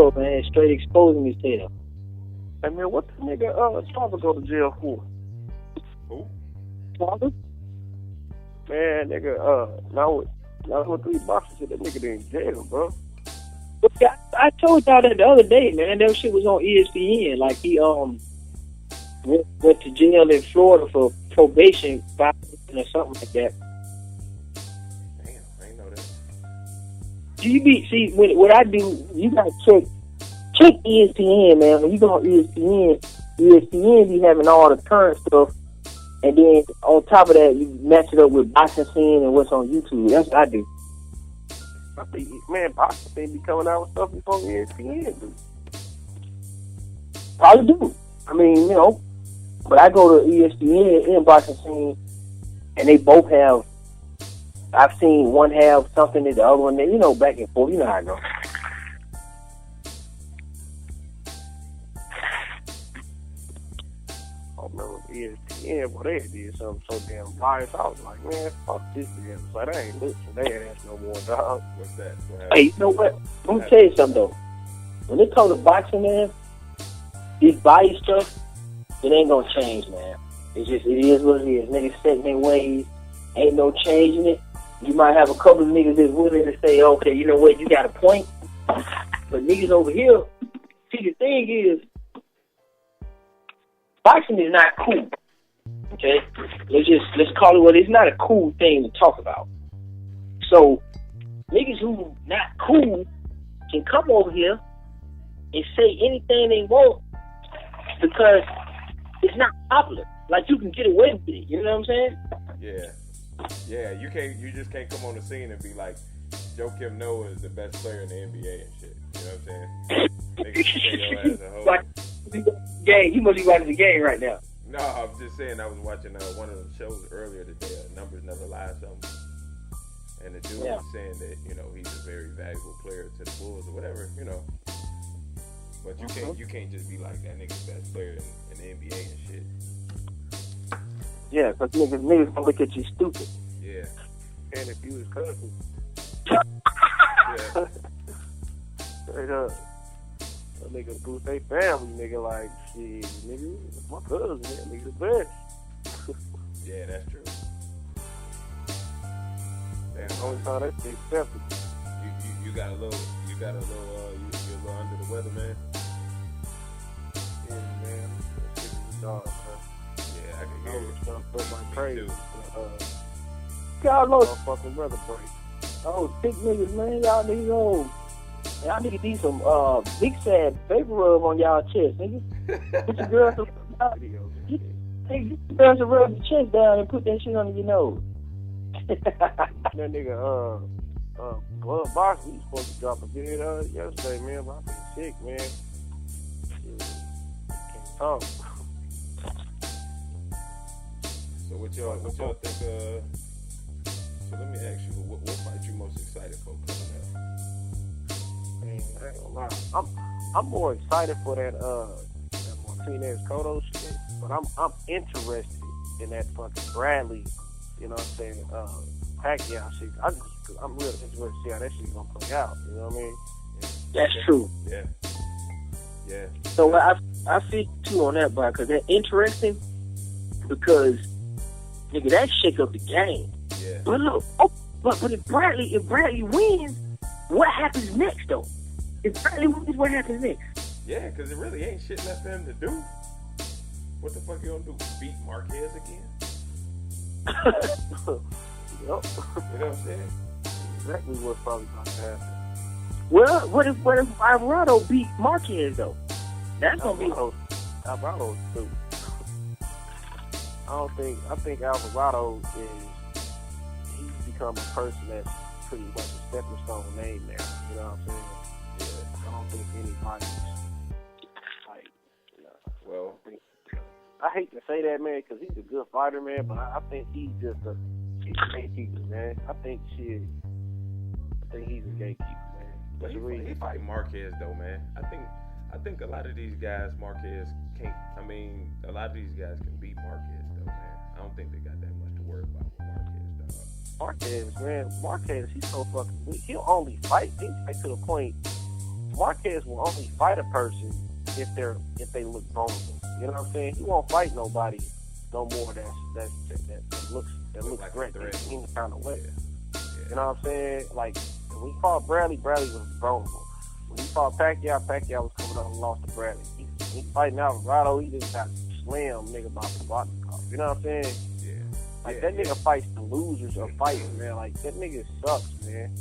go, man. Straight exposing himself. Hey, man, what the nigga Father go to jail for? Who? Father? Man, nigga, now with 3 boxes, that nigga in jail, bro. I told y'all that the other day, man. That shit was on ESPN. Like, he went to jail in Florida for probation violation or something like that. Damn, I ain't know that. What I do, you gotta check ESPN, man. When you go on ESPN be having all the current stuff, and then on top of that, you match it up with boxing scene and what's on YouTube. That's what I do. I think, man, boxing they be coming out with stuff before ESPN, dude. Probably do. I mean, you know, but I go to ESPN and boxing scene, and they both have. I've seen one have something and the other one, you know, back and forth. You know how I go. I remember ESPN, boy, they did something so damn biased. I was like, man, fuck this damn site. I ain't listening to their ass no more, dog. What's that? Hey, you know what? Let me tell you something, though. When it comes to boxing, man, this bias stuff, it ain't gonna change, man. It is what it is. Niggas set in their ways. Ain't no changing it. You might have a couple of niggas that's willing to say, okay, you know what, you got a point. But niggas over here, see, the thing is, boxing is not cool. Okay? Let's call it what it is. It's not a cool thing to talk about. So, niggas who not cool can come over here and say anything they want because it's not popular. Like, you can get away with it. You know what I'm saying? Yeah. Yeah, you just can't come on the scene and be like, Joakim Noah is the best player in the NBA and shit. You know what I'm saying? Niggas say your ass a hoe. Game, you must be watching the game right now. No, I'm just saying I was watching one of the shows earlier today, Numbers Never Lie something. And the dude was saying that, you know, he's a very valuable player to the Bulls or whatever, you know. But you can't just be like that nigga's best player in the NBA and shit. Yeah, because niggas gonna look at you stupid. Yeah. And if you was cousin. Yeah. Straight up. That nigga boost they family, nigga, like, shit, nigga, my cousin, man, nigga the best. Yeah, that's true. Man, the only time that shit accepted. You got a little, you're a little under the weather, man. Yeah, man, that shit is a dog, man. Yeah, I can I hear was it. trying to put my praise. Y'all know, Motherfucking weather break. oh, thick niggas, man. Y'all niggas old. Y'all niggas need some big sad vapor rub on y'all chest, nigga. Put your girls to get your girls to rub your chest down and put that shit under your nose. That nigga, Glove Box, he was supposed to drop a video yesterday, man, but I've been sick, man. Shit, can't talk. So what y'all think, so let me ask you, what fight you most excited for coming up? Man, I ain't gonna lie. I'm more excited for that Martinez Cotto shit, but I'm interested in that fucking Bradley, you know what I'm saying, Pacquiao shit. I'm real interested to see how that shit gonna play out, you know what I mean? That's true. Yeah. Yeah. So I feel too on that, bro, because that's interesting because, nigga, that shake up the game. Yeah. But look, but if Bradley wins, what happens next, though? If Bradley wins, what happens next? Yeah, because it really ain't shit left for him to do. What the fuck you gonna do? Beat Marquez again? Yup. You know what I'm saying? Exactly what's probably gonna happen. Well, what if Alvarado beat Marquez, though? That's gonna be Alvarado's stupid. I think Alvarado he's become a person that's pretty much a stepping stone name now. You know what I'm saying? Yeah. I don't think anybody's like, you know. Well, I hate to say that, man, because he's a good fighter, man, but I think he's just a gatekeeper, man. I think he's a gatekeeper, man. but he fight Marquez though, man. I think a lot of these guys, Marquez can't. I mean, a lot of these guys can beat Marquez though, man. I don't think they got that much to worry about with Marquez, dog. Marquez, he's so fucking weak. He'll only fight. He fight to the point Marquez will only fight a person if they look vulnerable. You know what I'm saying? He won't fight nobody no more that looks like threatening in any kind of way. Yeah. You know what I'm saying? Like when he fought Bradley was vulnerable. When he fought Pacquiao was coming up and lost to Bradley. He fighting Alvarado, he just got slammed, nigga, by Provodnikov. You know what I'm saying? Yeah. Like that nigga fights the losers of fighting, man. Like that nigga sucks, man.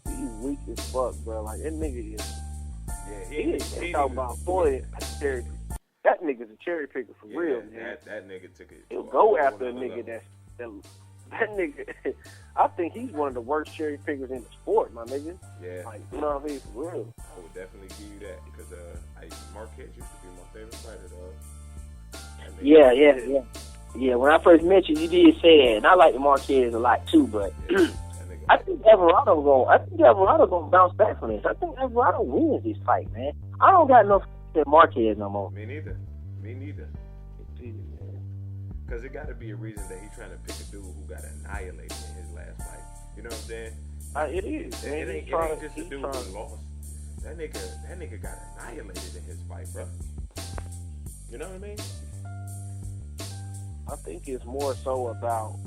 He's weak as fuck, bro. Like that nigga is. Yeah, he talking about Floyd. That nigga's a cherry picker for real, man. That nigga took it. He'll go after a nigga that nigga. I think he's one of the worst cherry pickers in the sport, my nigga. Yeah. Like, you know what I mean? For real. I would definitely give you that because Marquez used to be my favorite fighter, dog. Yeah. When I first met you did say that, and I like Marquez a lot too. But I think Alvarado gonna bounce back from this. I think Alvarado wins this fight, man. I don't got no f***ing Marquez no more. Me neither. Because it got to be a reason that he's trying to pick a dude who got annihilated in his last fight. You know what I'm saying? It is. It ain't just a dude who lost. That nigga got annihilated in his fight, bro. You know what I mean? I think it's more so about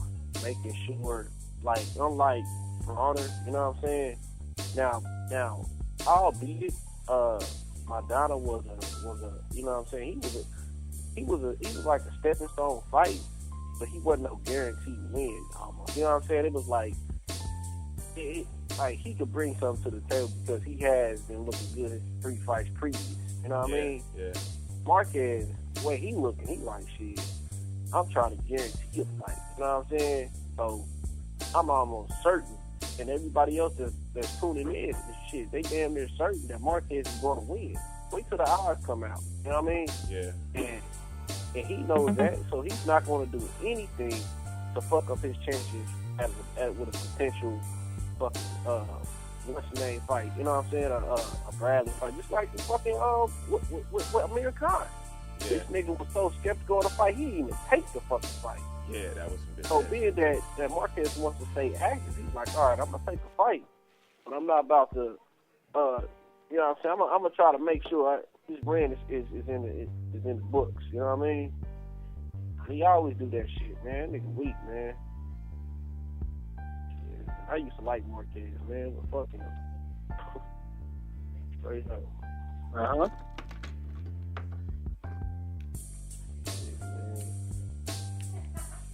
making sure, like, unlike Bronner, you know what I'm saying? Now, albeit, Maidana was a, you know what I'm saying? He was like a stepping stone fight, but he wasn't no guaranteed win almost. You know what I'm saying? It was like, like he could bring something to the table because he has been looking good in 3 fights previous. You know what I mean? Yeah. Marquez, the way he looking, he like, shit, I'm trying to guarantee a fight. You know what I'm saying? So I'm almost certain, and everybody else that's tuning in, shit, they damn near certain that Marquez is going to win. Wait till the odds come out. You know what I mean? Yeah. And he knows that, so he's not going to do anything to fuck up his chances with a potential fucking what's the name fight. You know what I'm saying? A Bradley fight, just like the fucking with Amir Khan. Yeah. This nigga was so skeptical of the fight, he didn't even take the fucking fight. Yeah, that was some bitch. So being that Marquez wants to stay active, he's like, all right, I'm gonna take the fight, but I'm not about to, you know what I'm saying? I'm gonna try to make sure his brand is in the books. You know what I mean? He always do that shit, man. Nigga weak, man. Yeah, I used to like Marquez, man, but fuck him. Straight up. Uh-huh.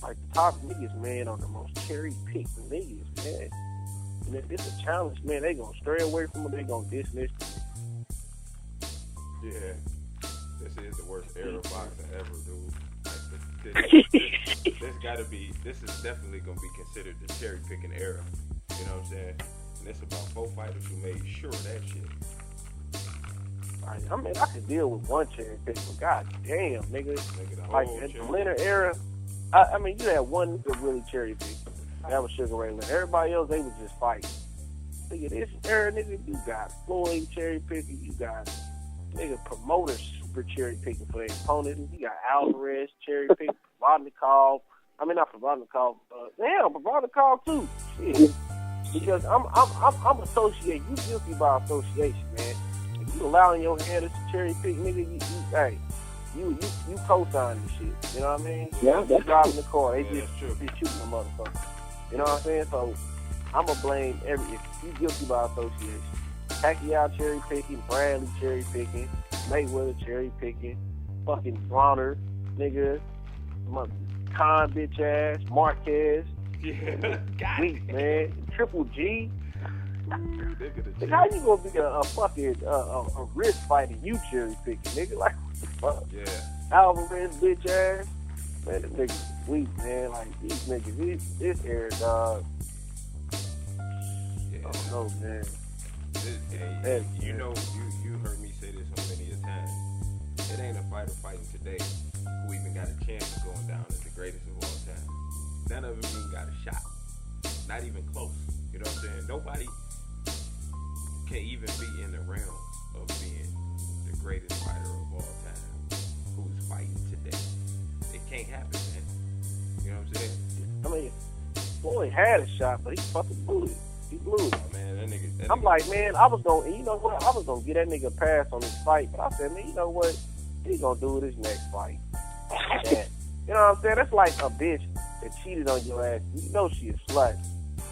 Like the top niggas, man, are the most cherry-picked niggas, man. And if it's a challenge, man, they gonna stray away from it. They gonna dismiss it. Yeah. This is the worst era of boxing ever, dude. Like, this is definitely gonna be considered the cherry-picking era. You know what I'm saying? And it's about 4 fighters who made sure of that shit. I mean, I could deal with one cherry pick, but god damn, nigga. The Like whole at the cherry- Leonard era, I mean, you had one nigga really cherry pick. That was Sugar Ray Leonard. Everybody else, they was just fighting. Nigga, this era, nigga, you got Floyd cherry picking, you got nigga promoters super cherry picking for their opponents. You got Alvarez cherry picking, Provodnikov. I mean, not Provodnikov. Provodnikov too. Shit. Because I'm associating. You guilty by association, man. If you allowing your hand to cherry pick, nigga, you co-sign this shit. You know what I mean? Yeah, They driving the car. They Yeah, just that's true. shooting the motherfucker. You know what I'm saying? So I'm gonna blame if you guilty by association. Pacquiao cherry picking, Bradley cherry picking, Mayweather cherry picking, fucking Bronner, nigga, Khan bitch ass, Marquez, Yeah. weak man, Triple G. Nigga, Like, how you gonna be a fucking a wrist fighting you cherry picking, nigga? Like what the fuck? Yeah. Alvarez bitch ass. Man, this nigga's weak, man. Like these niggas, this era, dog. Yeah. I don't know, man. Hey, you know, you heard me say this so many a time. It ain't a fighter fighting today who even got a chance of going down as the greatest of all time. None of them even got a shot. Not even close. You know what I'm saying? Nobody can even be in the realm of being the greatest fighter of all time who's fighting today. It can't happen, man. You know what I'm saying? I mean, Floyd had a shot, but he fucking blew it. He blew it. Oh, man, I'm like, man, I was gonna, you know what? I was gonna get that nigga a pass on his fight, but I said, man, you know what? He's gonna do it his next fight. And, you know what I'm saying? That's like a bitch that cheated on your ass. You know she a slut.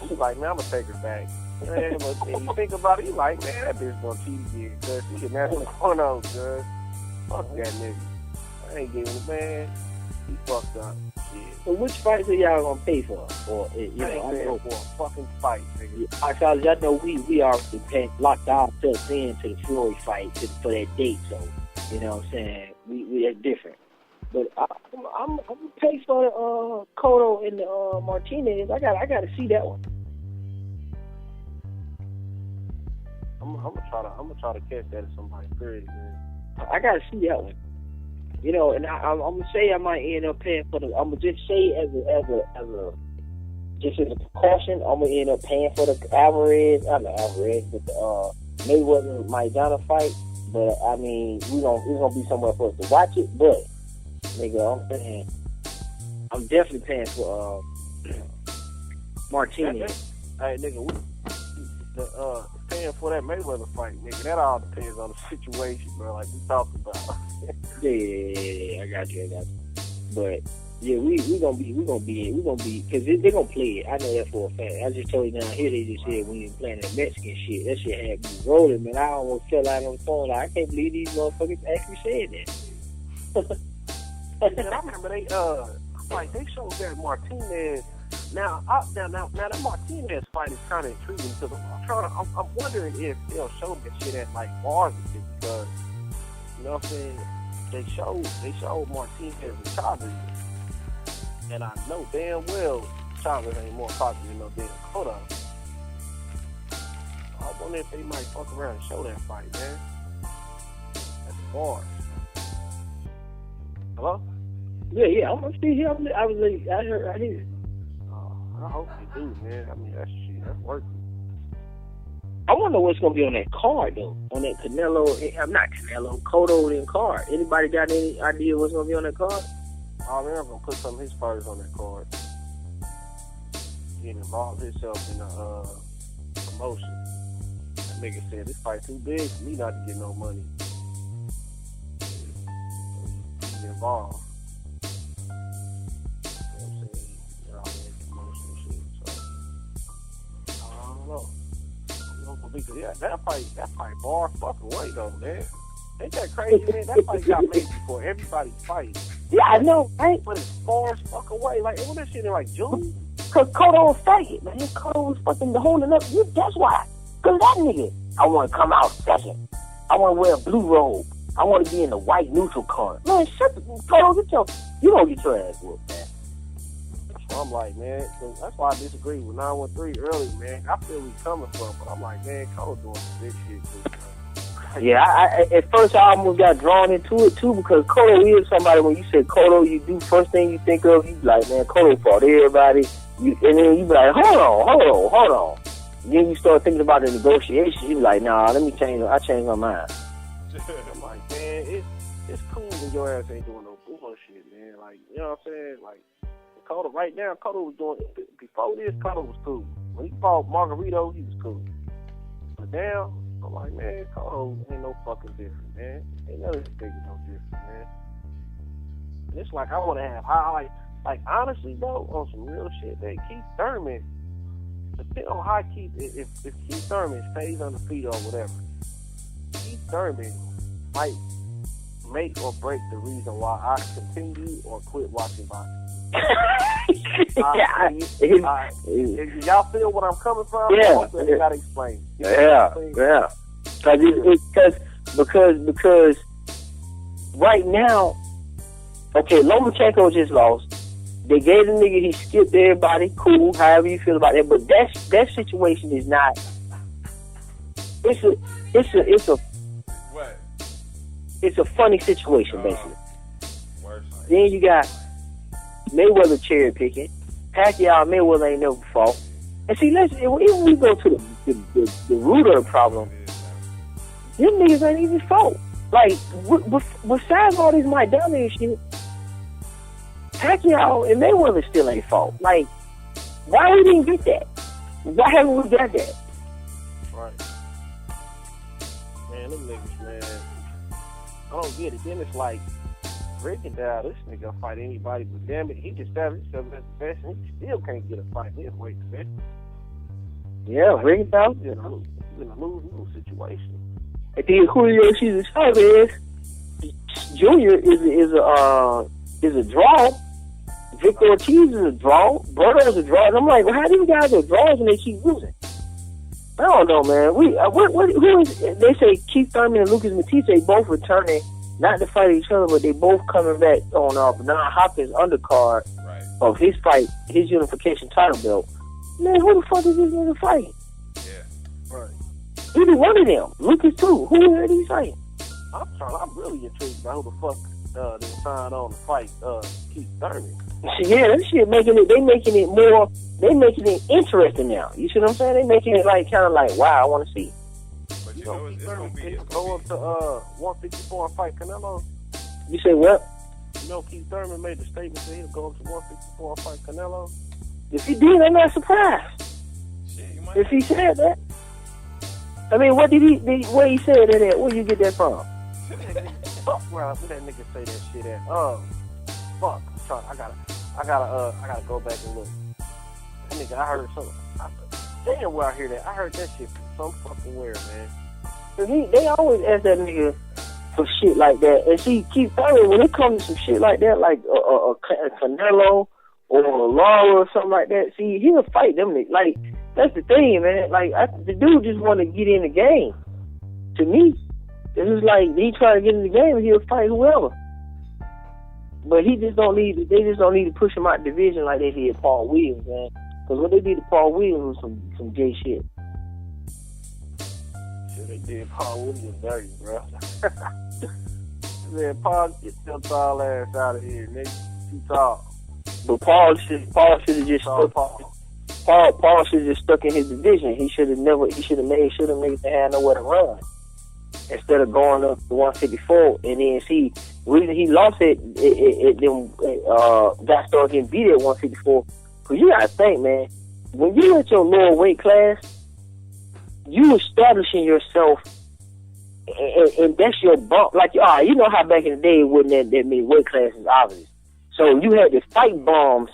She's like, man, I'm gonna take her back. Man, but and you think about it, you like, man, that bitch gonna cheat again, cause she can naturally porno, cuz. Fuck that nigga. I ain't giving a man. He fucked up. Shit. So which fights are y'all gonna pay for? Or you I ain't paying for a fucking fight, nigga. Y'all know we already locked ourselves into the Fury fight for that date, so you know what I'm saying? We that's different. But I'm gonna pay for the Cotto and the Martinez. I gotta see that one. I'm gonna try to catch that at somebody's crib, man. I gotta see that one. You know, and I'm gonna say I might end up paying for the. I'm gonna just say as a precaution, I'm gonna end up paying for the Alvarez, but the Mayweather Maidana fight. But I mean, it's gonna be somewhere for us to watch it. But nigga, I'm saying, I'm definitely paying for Martinez. Hey, nigga, paying for that Mayweather fight, nigga, that all depends on the situation, bro. Like we talked about. Yeah, I got you. But yeah, we gonna be, because they're gonna play it. I know that for a fact. I just told you down here, they just said we ain't playing that Mexican shit. That shit had me rolling, man. I almost fell out on the phone. Like, I can't believe these motherfuckers actually said that. And I remember they showed that Martinez. Now that Martinez fight is kind of intriguing because I'm wondering if they'll show that shit at like bars and shit, because you know what I'm saying, they showed Martinez and Chavez, and I know damn well Chavez ain't more popular than no damn Cotto. I wonder if they might fuck around and show that fight, man. At the bars. Hello? Yeah, I'm still here. I hear. I hope they do, man. I mean, that's working. I wonder what's gonna be on that card though. On that Cotto and card. Anybody got any idea what's gonna be on that card? Oh, man, I'm gonna put some of his fighters on that card. Getting involved himself in the promotion. That nigga said this fight too big for me not to get no money. Get involved. Yeah, that fight far fucking away though, man. Ain't that crazy, man? That fight got made before everybody's fight. Yeah, I know, right? But it's far as fuck away. Like, when that shit in like June? Cause Cotto was fighting, man. Cotto was fucking holding up. That's why. Cause that nigga, I want to come out second. I want to wear a blue robe. I want to be in the white neutral corner. Man, shut the Cotto. You don't get your ass whooped, man. I'm like, man, that's why I disagree with 913 early, man. I feel where he's coming from, but I'm like, man, Cotto doing some big shit too, man. Yeah, I at first I almost got drawn into it too, because Cotto is somebody. When you say Cotto, you do first thing you think of, you be like, man, Cotto fought everybody, and then you be like, hold on. And then you start thinking about the negotiations. You be like, nah, let me change. I changed my mind. I'm like, man, it's cool when your ass ain't doing no bullshit, man. Like, you know what I'm saying? Like, Cotto, right now, Cotto was doing, before this, Cotto was cool. When he fought Margarito, he was cool. But now, I'm like, man, Cotto ain't no fucking different, man. Ain't none of this nigga no different, man. And it's like, I want to have high, like, honestly, though, on some real shit, that Keith Thurman, depending on how if Keith Thurman stays undefeated or whatever, Keith Thurman might make or break the reason why I continue or quit watching boxing. Y'all feel what I'm coming from? Yeah. You gotta explain. Yeah. Because right now, okay, Lomachenko just lost. They gave the nigga, he skipped everybody, cool, however you feel about that. But that situation is not. It's a funny situation, basically. Then you got Mayweather cherry picking. Pacquiao and Mayweather ain't never fought. And see, if we go to the root of the problem, them niggas ain't even fought. Like, besides all this Maidana and shit, Pacquiao and Mayweather still ain't fought. Like, why we didn't get that? Why haven't we got that? Right. Man, them niggas, man. I don't get it. Then it's like, Rigondeaux, this nigga fight anybody, but damn it, he just established himself as the best, and he still can't get a fight in his weight division. Yeah, Rigondeaux. He's in a lose-lose situation. And then Julio Cesar Chavez Jr. is a draw. Victor Ortiz is a draw. Berto is a draw. And I'm like, well, how do you guys are draws and they keep losing? I don't know, man. Who is? They say Keith Thurman and Lucas Matisse both returning, not to fight each other, but they both coming back on Bernard Hopkins' undercard of his fight, his unification title belt. Man, who the fuck is this nigga fighting? Yeah. Right. Either one of them. Lucas too. Who are these fighting? I'm really intrigued by who the fuck they signed on to fight Keith Thurman. Yeah, that shit they making it interesting now. You see what I'm saying? They making it like kind of like, wow, I want to see. But you know, it's gonna be. Go up to 154 and fight Canelo. You say what? You know, Keith Thurman made the statement that he'll go up to 154 and fight Canelo. If he did, I'm not surprised. Shit, if he said that. I mean, what did where he said that at? Where you get that from? Fuck, where that nigga say that shit at? Fuck. I gotta go back and look. That nigga, I heard something. Damn, where I hear that. I heard that shit from some fucking where, man. Cause they always ask that nigga for shit like that. And see, Keith Thurman, when it comes to some shit like that, like a Canelo or a Lara or something like that, see, he'll fight them. Like, that's the thing, man. Like, the dude just want to get in the game. To me, it's just like, he try to get in the game and he'll fight whoever. But they just don't need to push him out the division like they did Paul Williams, man. Because what they did to Paul Williams was some gay shit. Shit, they did Paul Williams dirty, bro. Man, Paul, get your tall ass out of here, nigga. Too tall. But Paul should have just Paul should have just stuck in his division. He should have made sure them niggas had nowhere to run. Instead of going up to 154 and then see reason he lost it got started getting beat at 154. Cause you gotta think, man, when you at your lower weight class, you establishing yourself and that's your bump. Like, you know how back in the day it wasn't that many weight classes, obviously. So you had to fight bombs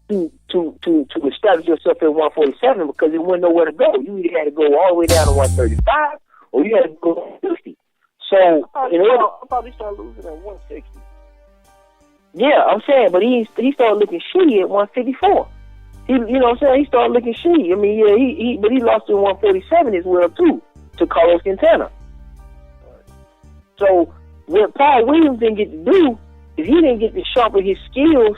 to establish yourself at 147 because it wasn't nowhere to go. You either had to go all the way down to 135 or you had to go to 50. So I thought he started losing at 160. Yeah, I'm saying, but he started looking shitty at 154. You know what I'm saying? He started looking shitty. I mean, yeah, but he lost to 147 as well too to Carlos Santana. So what Paul Williams didn't get to do is he didn't get to sharpen his skills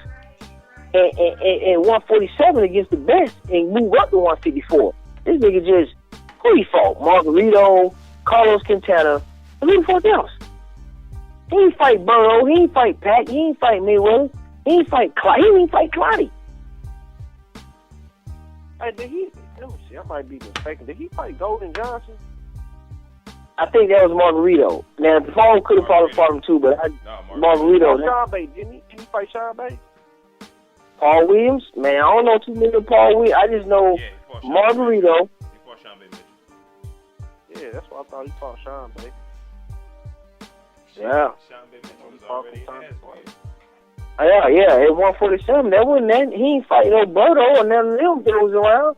at 147 against the best and move up to 154. This nigga just, who he fought? Margarito, Carlos Santana, and who the fuck else? He ain't fight Burrow, he ain't fight Pac, he ain't fight Mayweather, he ain't fight Clottey. Hey, let me see, I might be mistaken. Did he fight Golden Johnson? I think that was Margarito. Now, Paul could have fought him too, but Margarito. Sean Bay, didn't he fight Sean Bay? Paul Williams? Man, I don't know too many of Paul Williams. I just know Margarito. He fought Sean Bay Mitchell. Yeah, that's what I thought he fought Sean Bay. Yeah. Sean Bay Mitchell was already ass. Yeah, at 147, that wasn't that. He ain't fighting no Berto or none of them that was around.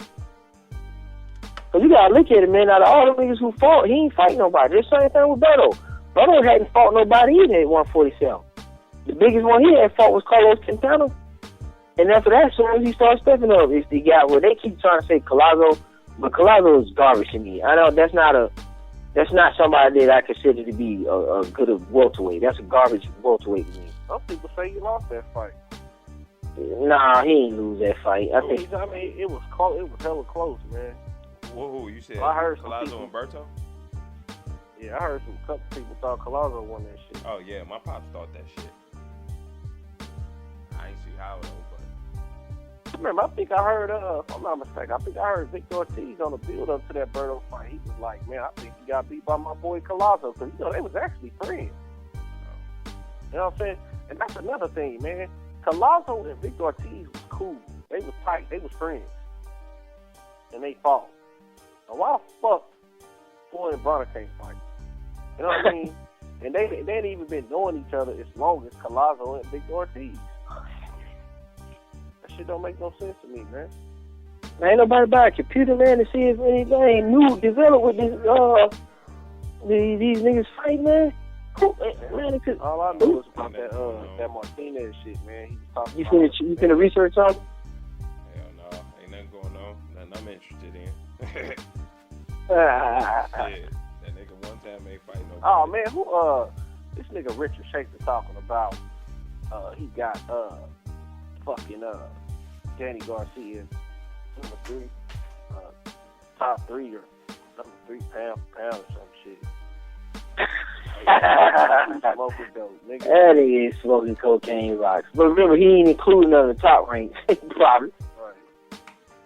Cause you gotta look at it, man. Out of all the niggas who fought, he ain't fighting nobody. The same thing with Berto. Berto hadn't fought nobody either at 147. The biggest one he had fought was Carlos Santana. And after that, as soon as he started stepping up, it's the guy where they keep trying to say Collazo, but Collazo is garbage to me. I know that's not somebody that I consider to be a good welterweight. That's a garbage welterweight to me. Some people say he lost that fight. Nah, he ain't lose that fight. I mean, it was close. It was hella close, man. Whoa, you said I heard Collazo and Berto? Yeah, I heard some couple people thought Collazo won that shit. Oh yeah, my pops thought that shit. I ain't see how though, but remember, I think I heard, if I'm not mistaken, I heard Victor Ortiz on the build up to that Berto fight. He was like, man, I think he got beat by my boy Collazo because they was actually friends. You know what I'm saying? And that's another thing, man. Collazo and Victor Ortiz was cool. They was tight. They was friends. And they fought. Now, why the fuck Floyd and Bronner can't fight. You know what I mean? And they ain't even been knowing each other as long as Collazo and Big Ortiz. That shit don't make no sense to me, man. Ain't nobody buy a computer, man, to see if anything new developed with this, these niggas fight, man. Man, all I know is about that Martinez shit, man. He was talking you finna research on? Hell no, ain't nothing going on. Nothing I'm interested in. Yeah, that nigga one time ain't fight nobody. Oh man, who this nigga Richard Schaefer talking about? He got fucking Danny Garcia, number 3, top 3 or number 3 pound or some shit. Smoking dope, nigga. That nigga is smoking cocaine rocks. But remember, he ain't including none of the top ranks, probably. Right.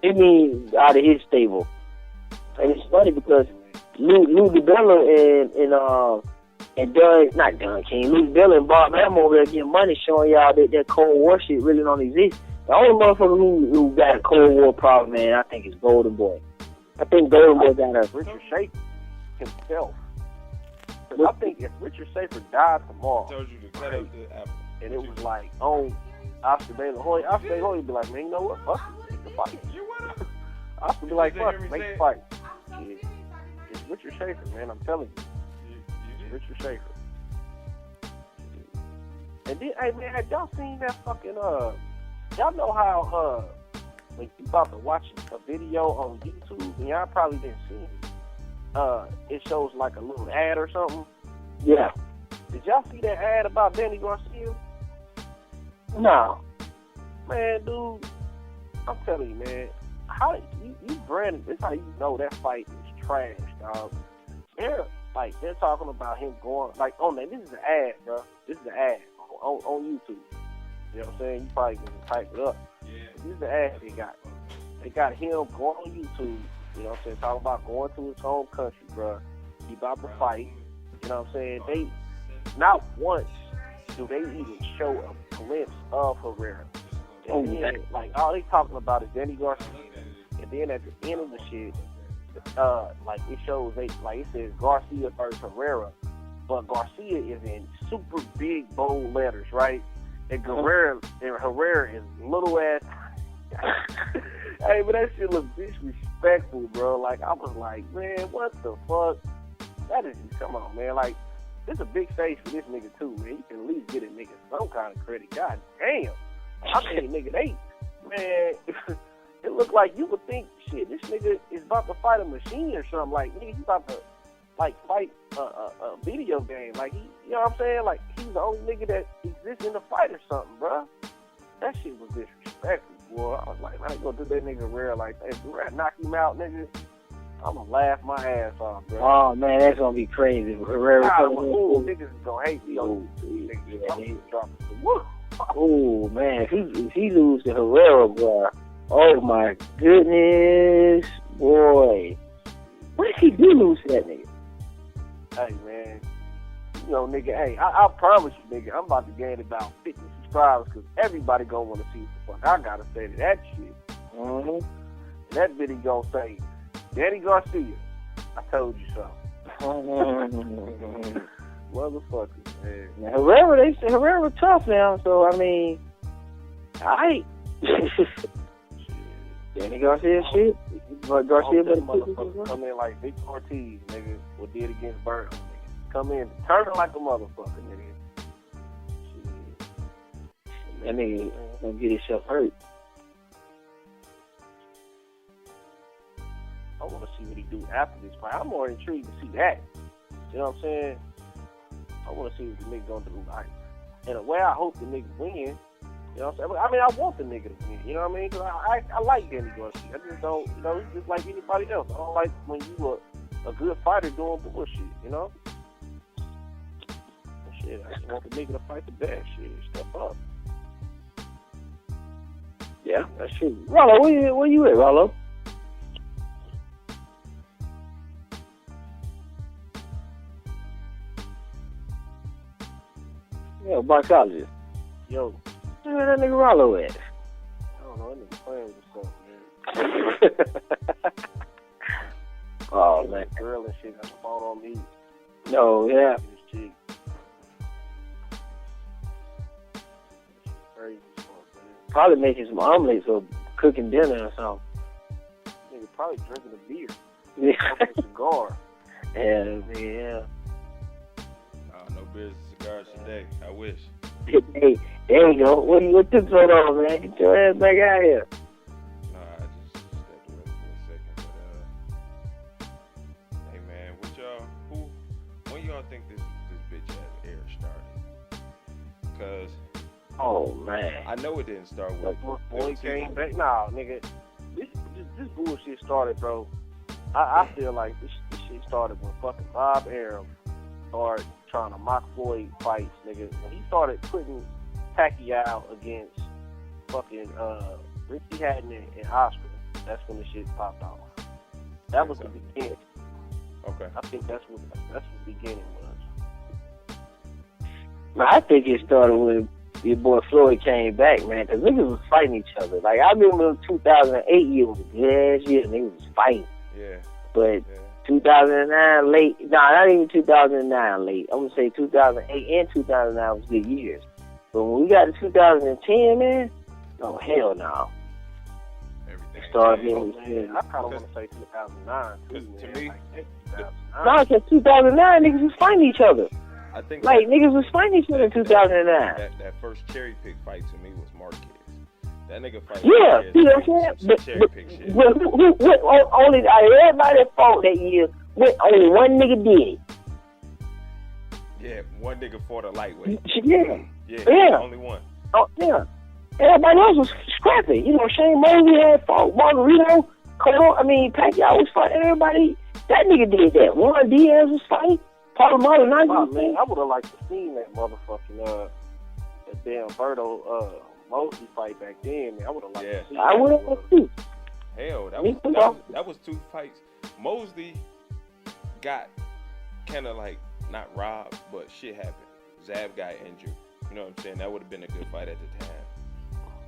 It means out of his stable. And it's funny because Lou DiBella and Don King, Lou DiBella and Bob Bam over there getting money showing y'all that Cold War shit really don't exist. The only motherfucker who got a Cold War problem, man, I think is Golden Boy. I think Golden Boy got a... Richard Schaefer himself. I think if Richard Schaefer died tomorrow, told you to cut up the apple, and it was like on Oscar De La Hoya, Oscar De La Hoya would be like, man, you know what? Fuck it, make the fight. Oscar would be like, fuck it, make the fight. Yeah. It's Richard Schaefer, man. I'm telling you. It's Richard Schaefer. And then, hey man, have y'all seen that fucking y'all know how when you about to watch a video on YouTube and y'all probably didn't see it. It shows like a little ad or something. Yeah. Did y'all see that ad about Danny Garcia? No. Man, dude, I'm telling you, man, how you branded, this how you know that fight is trash, dog. They're talking about him going, like, on that, this is an ad, bro. This is an ad on YouTube. You know what I'm saying? You probably can type it up. Yeah. This is the ad they got. They got him going on YouTube. You know what I'm saying? Talking about going to his home country, bro. He about to fight. You know what I'm saying? They, not once do they even show a glimpse of Herrera. And then, like, all they talking about is Danny Garcia. And then at the end of the shit, like, it shows, it says Garcia versus Herrera. But Garcia is in super big, bold letters, right? And Herrera is little ass. Hey, but that shit look disrespectful, bro. Like, I was like, man, what the fuck? That is, come on, man. Like, this is a big stage for this nigga, too, man. You can at least get a nigga some kind of credit. God damn. I mean, nigga, man, it looked like you would think, shit, this nigga is about to fight a machine or something. Like, nigga, he's about to, like, fight a video game. Like, you know what I'm saying? Like, he's the only nigga that exists in the fight or something, bro. That shit was disrespectful. Boy, I was like, I ain't gonna do that nigga rare like that. If Rare knock him out, nigga, I'm gonna laugh my ass off, bro. Oh man, that's gonna be crazy. Herrera, niggas is gonna hate me. Oh man, if he lose to Herrera, bro, oh my goodness, boy, what if he do lose to that nigga? Hey man, you know, nigga, hey, I promise you, nigga, I'm about to gain about 50 subscribers because everybody gonna want to see what the fuck I gotta say to that shit. Mm-hmm. And that video gonna say, Danny Garcia, I told you so. Motherfuckers, man. Now, Herrera, they say Herrera tough now, so I mean, alright. Danny Garcia shit. But Garcia better motherfucker come in like Vic Ortiz, nigga, what did against Bird, nigga. Come in determined like a motherfucker, nigga. That nigga gonna get himself hurt. I want to see what he do after this fight. I'm more intrigued to see that. You know what I'm saying? I want to see what the nigga gonna do. Like, in a way, I hope the nigga win. You know what I'm saying? I mean, I want the nigga to win. You know what I mean? Because I like Danny Garcia. I just don't, you know, he's just like anybody else. I don't like when you a good fighter doing bullshit, you know? Shit, I just want the nigga to fight the best. Shit, step up. Yeah, that's true. Rollo, where you at, Rollo? Yeah, boxologist. Yo. Where that nigga Rollo at? I don't know, that nigga playing with himself, man. Oh, Oh, man. Girl and shit got fought on me. No, yeah. This chick. Crazy stuff, man. Probably making some omelets or cooking dinner or something. Nigga probably drinking a beer. Yeah. Smoking a cigar. Yeah. No beers and cigars today. I wish. Hey, there you go. What took so long, man? Get your ass back out here. Nah, I just stepped away for a second. But hey man, when y'all think this bitch ass air started? Cause Oh, man. I know it didn't start with. Boy came back. Nah, nigga. This bullshit started, bro. I feel like this shit started when fucking Bob Arum started trying to mock Floyd fights, nigga. When he started putting Pacquiao against fucking Ricky Hatton and Oscar, that's when the shit popped off. That was the beginning. Okay. I think that's what the beginning was. Man, I think it started when your boy Floyd came back, man, because niggas was fighting each other. Like, I remember 2008 year was a good ass year, niggas was fighting. Yeah. But 2009 late, not even 2009 late. I'm going to say 2008 and 2009 was good years. But when we got to 2010, man, oh, hell no. Everything Started changed. being I kind of want to say 2009 too, man. To me, like, no, because 2009 niggas was fighting each other. I think Like, niggas was fighting each other in 2009. that first cherry pick fight to me was Marquez. That nigga fight. Yeah, Marquez, see what I'm saying? cherry pick shit. Only everybody that fought that year, only one nigga did it. Yeah, one nigga fought a lightweight. Yeah. Yeah. Only one. Oh, yeah. Everybody else was scrapping. You know, Shane Mosley had fought Margarito. Pacquiao was fighting everybody. That nigga did that. Juan Diaz was fighting. Paulo Maldonado. Oh, man, I would have liked to see that motherfucking that damn Berto Mosley fight back then. Man, I would have liked to see. I would have too. Hell, that was two fights. Mosley got kind of like not robbed, but shit happened. Zab got injured. You know what I'm saying? That would have been a good fight at the time.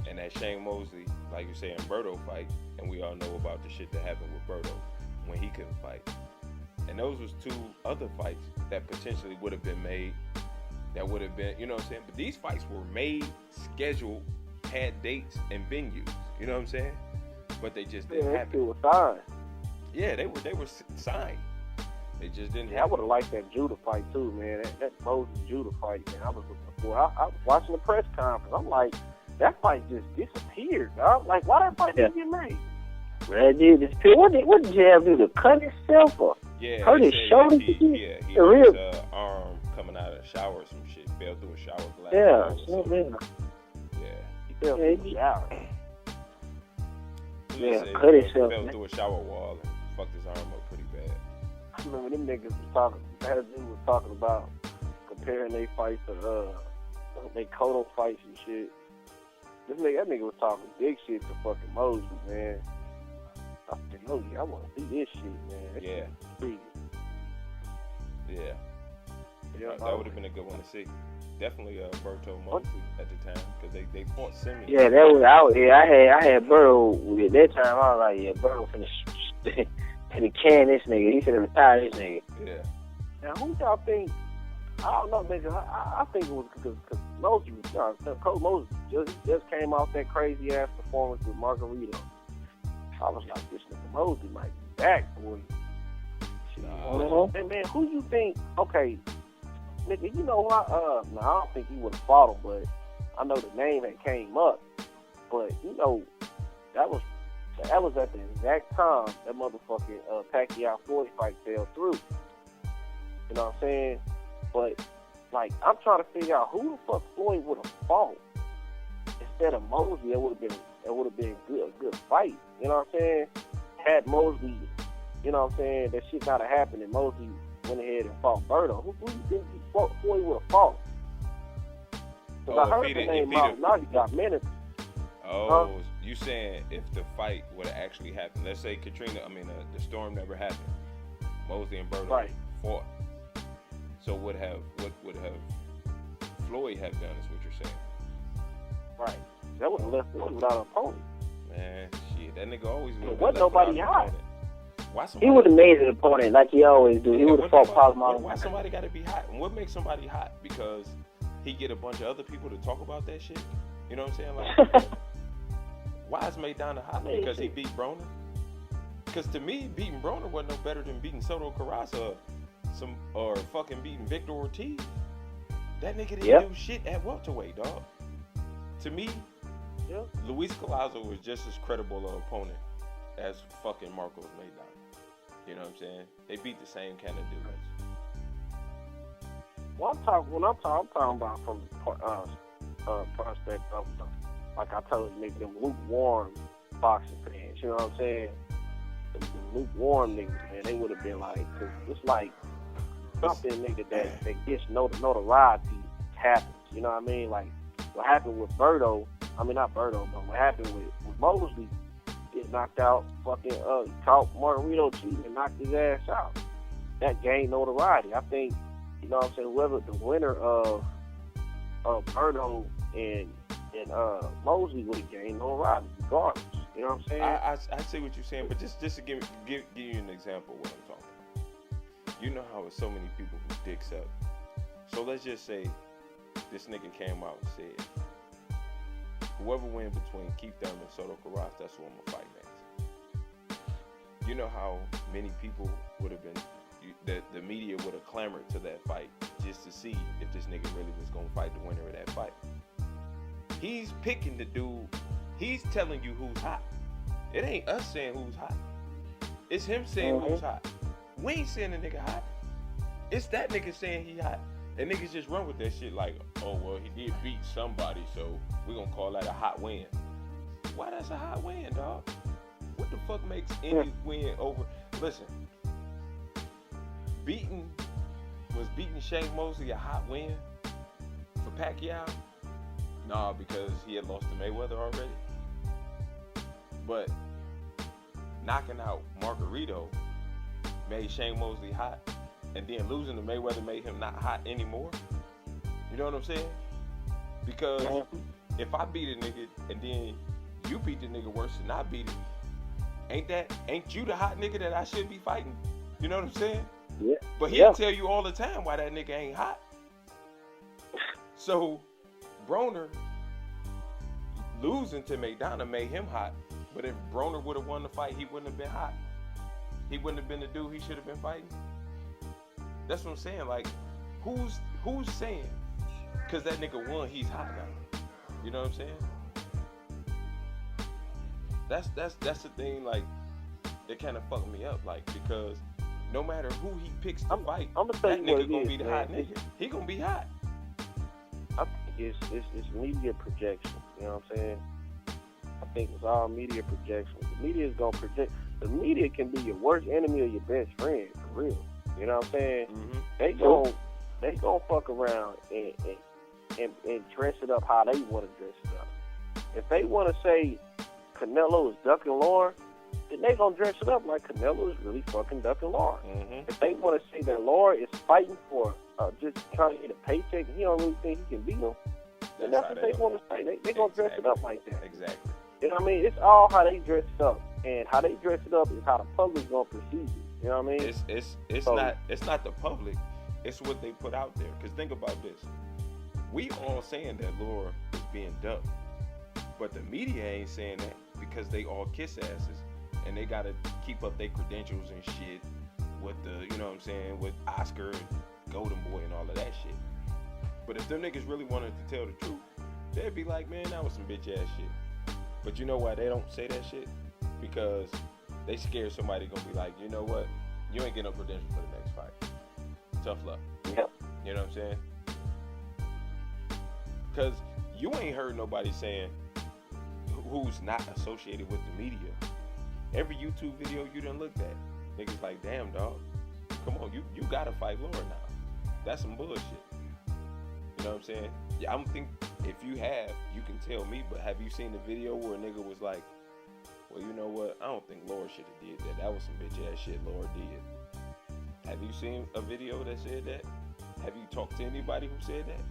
And that Shane Mosley, like you saying, Berto fight, and we all know about the shit that happened with Berto when he couldn't fight. And those was two other fights that potentially would have been made. That would have been, you know what I'm saying? But these fights were made, scheduled, had dates and venues. You know what I'm saying? But they just didn't happen. It was signed. Yeah, they were signed. They just didn't. Yeah, I would have liked that Judah fight too, man. That Mosley Judah fight, man. I was looking for. I was watching the press conference. I'm like, that fight just disappeared, dog. Like, why that fight didn't get made? Man, dude, what did Jab do to cut himself or hurt his shoulder? He had his arm coming out of the shower or some shit. Fell through a shower glass. He fell through the shower. Cut himself. Fell through a shower wall and fucked his arm up pretty bad. I remember them niggas was talking. That dude was talking about comparing they fights to they Cotto fights and shit. That nigga was talking big shit to fucking Moses, man. I said, oh yeah, I want to see this shit, man. That shit is crazy. Yeah, that would have been a good one to see. Definitely Berto Mosley at the time because they fought Simeon. Yeah, that was out. Yeah, I had Berto at that time. I was like, yeah, Berto finna can this nigga. He finna retire this nigga. Yeah. Now who y'all think? I don't know, nigga. I think it was because Mosley was Coach Mosley just came off that crazy ass performance with Margarito. I was like, this nigga Mosley might be back, boy. And man, who you think? Okay, nigga, you know what? I don't think he would have fought him, but I know the name that came up. But you know, that was at the exact time that motherfucking Pacquiao Floyd fight fell through. You know what I'm saying? But like, I'm trying to figure out who the fuck Floyd would have fought instead of Mosley. It would have been a good fight. You know what I'm saying? Had Mosley, you know what I'm saying, that shit not have happened and Mosley went ahead and fought Berto. Who do you think Floyd would have fought? Because I heard the name Maldonado got minutes. Oh, you saying if the fight would have actually happened? Let's say the storm never happened. Mosley and Berto fought. So what would have Floyd have done? Is what you're saying? Right. That would have left Floyd without an opponent. Man, shit, that nigga always would have wasn't nobody hot. He would have made an opponent like he always do. He would have fought Palomar. Why somebody got to be hot? And what makes somebody hot? Because he get a bunch of other people to talk about that shit. You know what I'm saying? Like, why is Maidana hot? Because he beat Broner. Because to me, beating Broner wasn't no better than beating Soto Carrasa or fucking beating Victor Ortiz. That nigga didn't do shit at welterweight, dog. To me, Luis Collazo was just as credible an opponent as fucking Marcos Maidana. You know what I'm saying? They beat the same kind of dudes. Well, I'm talking about from prospect of, like I told you, them lukewarm boxing fans. You know what I'm saying? The lukewarm niggas, man, they would have been like, cause it's like something, nigga, that gets notoriety happens. You know what I mean? Like what happened with Berto. I mean, not Berto, but what happened with Mosley. Get knocked out, fucking caught Margarito cheating and knocked his ass out. That gained notoriety. I think, you know what I'm saying, whoever the winner of Berto and Mosley would have gained notoriety regardless. You know what I'm saying? I see what you're saying, but just to give you an example of what I'm talking about. You know how there's so many people who dicks up. So let's just say this nigga came out and said, whoever wins between Keith Thurman and Soto Carrasco, that's who I'm going to fight next. You know how many people would have been, the media would have clamored to that fight just to see if this nigga really was going to fight the winner of that fight. He's picking the dude. He's telling you who's hot. It ain't us saying who's hot. It's him saying who's hot. We ain't saying the nigga hot. It's that nigga saying he hot. And niggas just run with that shit like, oh, well, he did beat somebody, so we gonna call that a hot win. Why that's a hot win, dog? What the fuck makes any win over? Listen, beating Shane Mosley a hot win for Pacquiao? Nah, because he had lost to Mayweather already. But knocking out Margarito made Shane Mosley hot. And then losing to Mayweather made him not hot anymore. You know what I'm saying? Because if I beat a nigga and then you beat the nigga worse than I beat him, ain't you the hot nigga that I should be fighting? You know what I'm saying? Yeah. But he'll tell you all the time why that nigga ain't hot. So Broner losing to Maidana made him hot. But if Broner would have won the fight, he wouldn't have been hot. He wouldn't have been the dude he should have been fighting. That's what I'm saying. Like, who's saying? Because that nigga won, he's hot now. You know what I'm saying? That's the thing. Like, it kind of fucked me up. Like, because no matter who he picks to fight, that nigga gonna be the hot nigga. He gonna be hot. I think it's media projection. You know what I'm saying? I think it's all media projection. The media is gonna project. The media can be your worst enemy or your best friend, for real. You know what I'm saying? Mm-hmm. They gon' fuck around and dress it up how they want to dress it up. If they want to say Canelo is ducking Lauren, then they gonna dress it up like Canelo is really fucking ducking Lauren. Mm-hmm. If they want to say that Lauren is fighting for just trying to get a paycheck, and he don't really think he can beat him, then that's what they want to say. They gonna dress it up like that. Exactly. You know what I mean? It's all how they dress it up, and how they dress it up is how the public's gonna perceive it. You know what I mean? It's not the public. It's what they put out there. Because think about this. We all saying that Laura is being dumped. But the media ain't saying that because they all kiss asses. And they got to keep up their credentials and shit with the, you know what I'm saying, with Oscar and Golden Boy and all of that shit. But if them niggas really wanted to tell the truth, they'd be like, man, that was some bitch ass shit. But you know why they don't say that shit? Because they scared somebody gonna be like, you know what? You ain't getting no credentials for the next fight. Tough luck. Yep. You know what I'm saying? Because you ain't heard nobody saying who's not associated with the media. Every YouTube video you done looked at, niggas like, damn, dog. Come on, you gotta fight Laura now. That's some bullshit. You know what I'm saying? Yeah, I don't think if you have, you can tell me, but have you seen the video where a nigga was like, well, you know what? I don't think Laura should have did that. That was some bitch ass shit Laura did. Have you seen a video that said that? Have you talked to anybody who said that?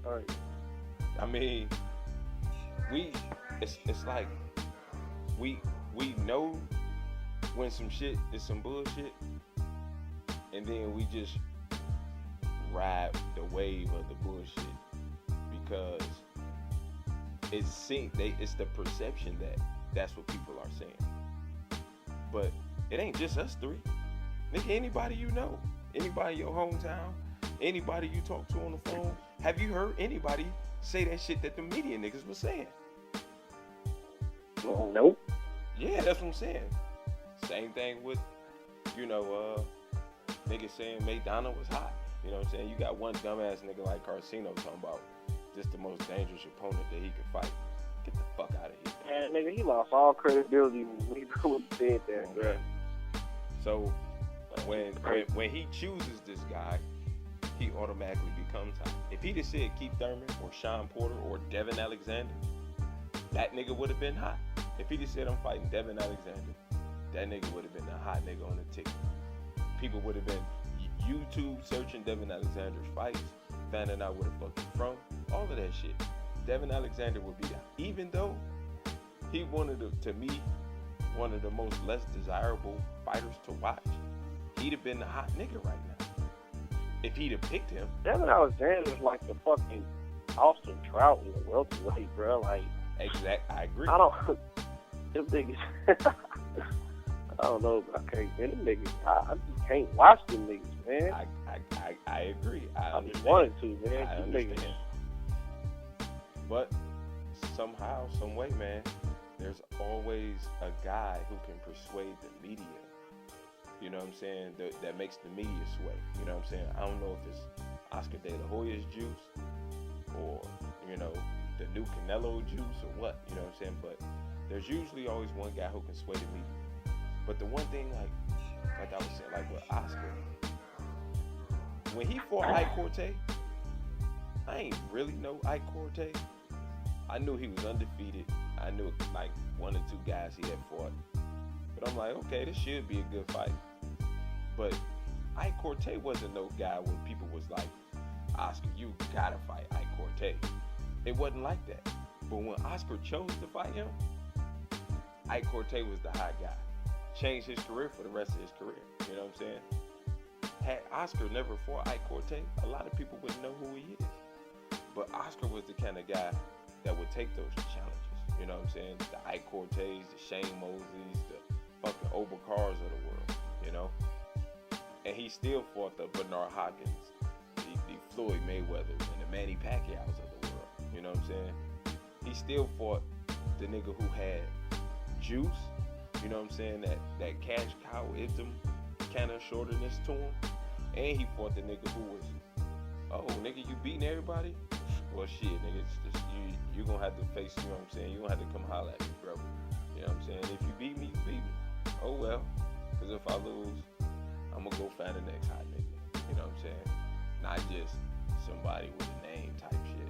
All right. I mean, it's like we know when some shit is some bullshit, and then we just ride the wave of the bullshit because it's the perception that that's what people are saying. But it ain't just us three. Nigga, anybody you know, anybody in your hometown, anybody you talk to on the phone, have you heard anybody say that shit that the media niggas was saying? Well, nope. Yeah, that's what I'm saying. Same thing with, niggas saying McDonald was hot. You know what I'm saying? You got one dumbass nigga like Carcino talking about this the most dangerous opponent that he could fight. Get the fuck out of here. Man, nigga, he lost all credibility when he said that, bro. So when he chooses this guy, he automatically becomes hot. If he'd have said Keith Thurman or Sean Porter or Devin Alexander, that nigga would have been hot. If he'd have said I'm fighting Devin Alexander, that nigga would have been the hot nigga on the ticket. People would have been YouTube searching Devin Alexander's fights, finding out where the fuck he's from, all of that shit. Devin Alexander would be that. Even though he to me, one of the most less desirable fighters to watch, he'd have been the hot nigga right now. If he'd have picked him. Devin Alexander's like the fucking Austin Trout in the welterweight, bro. Like, I agree. Them niggas. I don't know. Them niggas. I just can't watch them niggas, man. I agree. I just wanted to, man. I understand. But somehow, some way, man, there's always a guy who can persuade the media. You know what I'm saying? That makes the media sway. You know what I'm saying? I don't know if it's Oscar De La Hoya's juice or, the new Canelo juice or what. You know what I'm saying? But there's usually always one guy who can sway the media. But the one thing, like I was saying, like with Oscar, when he fought Ike Cortez, I ain't really know Ike Cortez. I knew he was undefeated. I knew like one or two guys he had fought. But I'm like, okay, this should be a good fight. But Ike Cortez wasn't no guy where people was like, Oscar, you gotta fight Ike Cortez. It wasn't like that. But when Oscar chose to fight him, Ike Cortez was the hot guy. Changed his career for the rest of his career. You know what I'm saying? Had Oscar never fought Ike Cortez, a lot of people wouldn't know who he is. But Oscar was the kind of guy that would take those challenges. You know what I'm saying? The Ike Cortez, the Shane Mosleys, the fucking Obakars of the world, And he still fought the Bernard Hopkins, the Floyd Mayweathers, and the Manny Pacquiaos of the world. You know what I'm saying? He still fought the nigga who had juice. You know what I'm saying? That cash cow-ism kind of shorterness to him. And he fought the nigga who was, oh, nigga, you beating everybody? Well, shit, nigga, it's just, you gonna have to face, you know what I'm saying? You gonna have to come holler at me, bro. You know what I'm saying? If you beat me, you beat me. Oh, well. Because if I lose, I'm gonna go find the next hot nigga. You know what I'm saying? Not just somebody with a name type shit,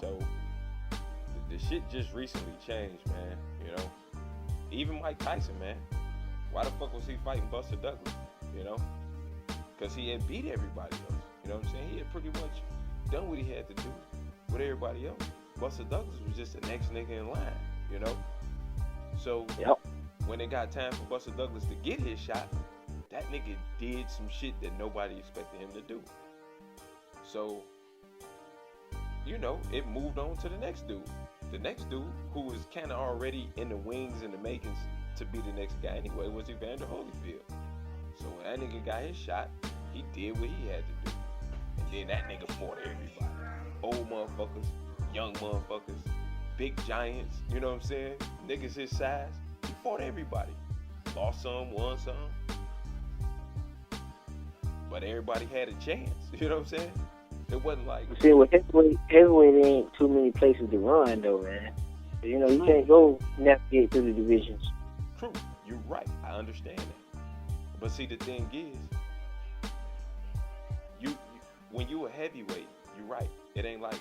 So, the shit just recently changed, man. Even Mike Tyson, man. Why the fuck was he fighting Buster Douglas? Because he had beat everybody else. You know what I'm saying? He had pretty much done what he had to do with everybody else. Buster Douglas was just the next nigga in line, So, when it got time for Buster Douglas to get his shot, that nigga did some shit that nobody expected him to do. So, it moved on to the next dude. The next dude, who was kind of already in the wings and the makings to be the next guy anyway, was Evander Holyfield. So when that nigga got his shot, he did what he had to do. And then that nigga fought everybody. Old motherfuckers, young motherfuckers, big giants, you know what I'm saying? Niggas his size. He fought everybody. Lost some, won some. But everybody had a chance, you know what I'm saying? It wasn't like... See, with heavyweight ain't too many places to run, though, man. You can't go navigate through the divisions. True. You're right. I understand that. But see, the thing is, when you a heavyweight, you're right. It ain't like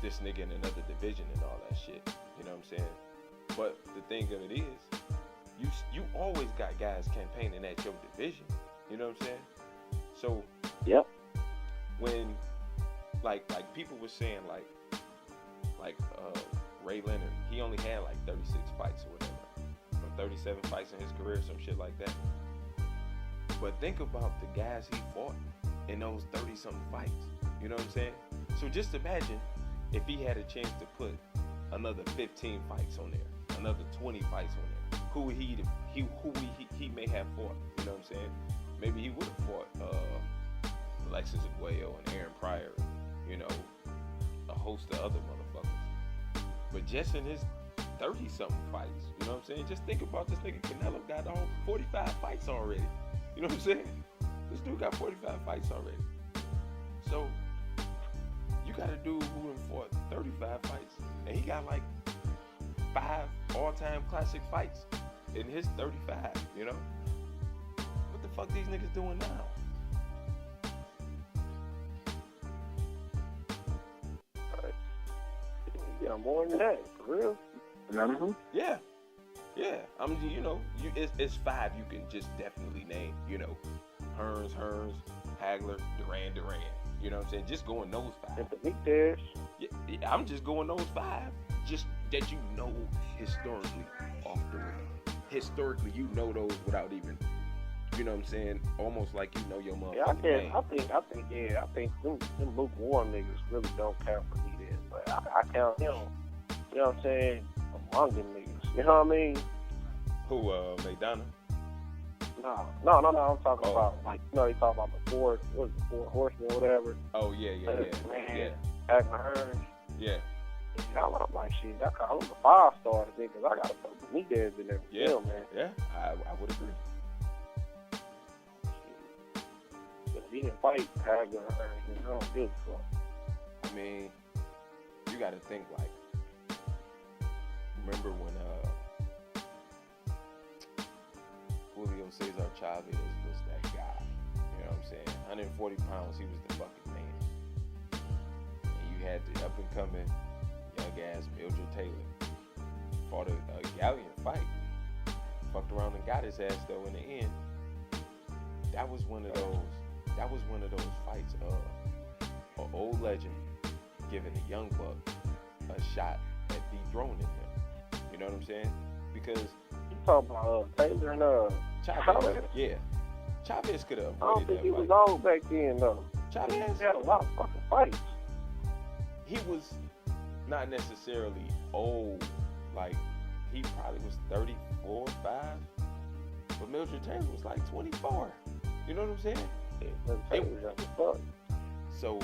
this nigga in another division and all that shit. You know what I'm saying? But the thing of it is, you always got guys campaigning at your division. You know what I'm saying? So, yep. When like people were saying like Ray Leonard, he only had like 36 fights or whatever, or 37 fights in his career, some shit like that. But think about the guys he fought in those 30-something fights. You know what I'm saying? So just imagine if he had a chance to put another 15 fights on there, another 20 fights on there. Who he may have fought? You know what I'm saying? Maybe he would have fought Alexis Aguayo and Aaron Pryor, you know, a host of other motherfuckers. But just in his 30-something fights, you know what I'm saying? Just think about this nigga Canelo got all 45 fights already. You know what I'm saying? This dude got 45 fights already. So you got a dude who done fought 35 fights, and he got like 5 all-time classic fights in his 35. You know? What the fuck these niggas doing now? Yeah, more than that, for real. Mm-hmm. Yeah. I mean, you know, it's 5 you can just definitely name. You know, Hearns, Hagler, Duran. You know what I'm saying? Just going those 5. And the big dash. Yeah, I'm just going those 5. Just that you know historically off the ring. Historically, you know those without even, you know what I'm saying? Almost like you know your motherfucking name. I think them lukewarm niggas really don't count for me then. But I count him, you know what I'm saying, among them niggas. You know what I mean? Who, McDonough? No, I'm talking about, like, you know, they talk about the four horsemen or whatever. Oh, yeah. Hagler Hearns. Yeah. I'm like, shit, I call him a 5-star today because I got to put the meat dads in there. Yeah, him, man. Yeah, I would agree. But he didn't fight Hagler Hearns, you know, good for. I mean, you got to think, like, remember when Julio Cesar Chavez was that guy? You know what I'm saying? 140 pounds, he was the fucking man. And you had the up-and-coming young-ass Mildred Taylor. Fought a gallant fight. Fucked around and got his ass, though, in the end. That was one of those fights of an old legend giving a young buck a shot at dethroning him. You know what I'm saying? Because you talking about Taylor and Chavez. Yeah. Chavez could have avoided that fight. I don't think he was old back then, though. Chavez He had a lot of fucking fights. He was not necessarily old. Like, he probably was 34, 5. But Mildred Taylor was like 24. You know what I'm saying? So,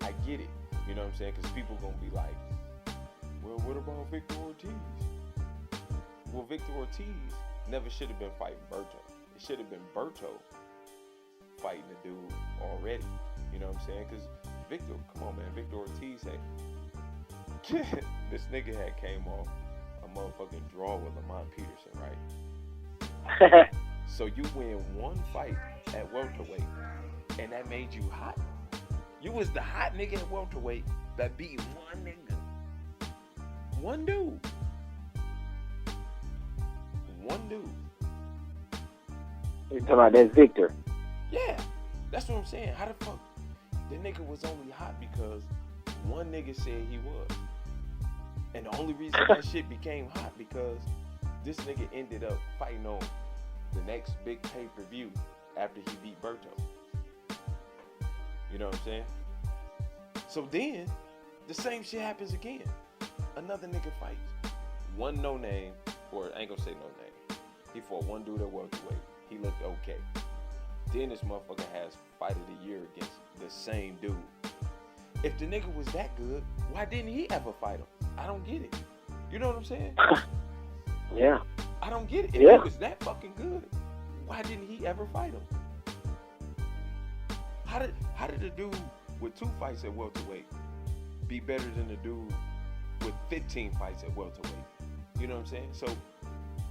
I get it. You know what I'm saying? Because people going to be like, well, what about Victor Ortiz? Well, Victor Ortiz never should have been fighting Berto. It should have been Berto fighting the dude already. You know what I'm saying? Because Victor, come on, man. Victor Ortiz had... this nigga had came off a motherfucking draw with Lamont Peterson, right? So you win one fight at welterweight, and that made you hot. You was the hot nigga at welterweight that beat one nigga. One dude. You talking about that Victor? Yeah, that's what I'm saying. How the fuck? The nigga was only hot because one nigga said he was. And the only reason that shit became hot because this nigga ended up fighting on the next big pay-per-view after he beat Berto. You know what I'm saying? So then, the same shit happens again. Another nigga fights. One no name, or I ain't gonna say no name. He fought one dude at welterweight. He looked okay. Then this motherfucker has fight of the year against the same dude. If the nigga was that good, why didn't he ever fight him? I don't get it. You know what I'm saying? Yeah. I don't get it. If he was that fucking good, why didn't he ever fight him? How did the dude with 2 fights at welterweight be better than the dude with 15 fights at welterweight? You know what I'm saying? So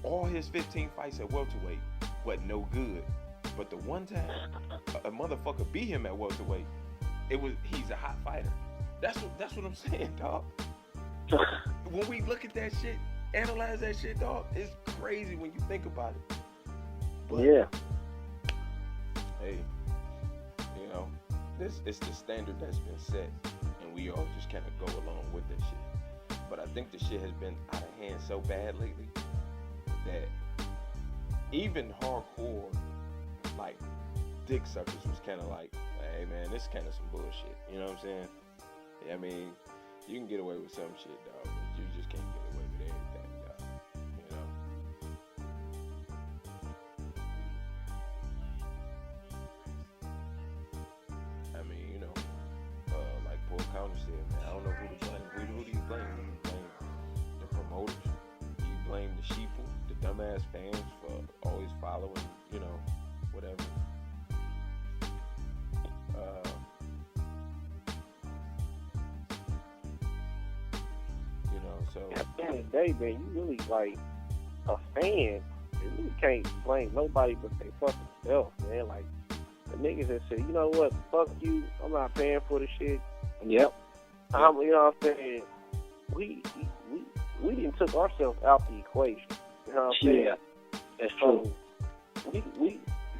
all his 15 fights at welterweight wasn't no good. But the one time a motherfucker beat him at welterweight, he's a hot fighter. That's what I'm saying, dog. When we look at that shit, analyze that shit, dog, it's crazy when you think about it. But, yeah. Hey, you know, it's the standard that's been set, and we all just kind of go along with that shit. but I think the shit has been out of hand so bad lately that even hardcore, like, dick suckers was kind of like, hey man, this is kind of some bullshit. You know what I'm saying? I mean, you can get away with some shit, dog, but you just can't get away with everything, dog. You know? I mean, you know, like Paul Counter said, man, I don't know who to blame. Who do you blame? Do you blame the promoters? Do you blame the sheeple, the dumbass fans for always following, you know, whatever? You know, so At the end of the day, man, you really like a fan. You really can't blame nobody but they fucking self, man. Like the niggas that say, you know what, fuck you, I'm not paying for the shit. Yep. You know what I'm saying? We didn't took ourselves out the equation. You know what I'm saying? Yeah. That's true. So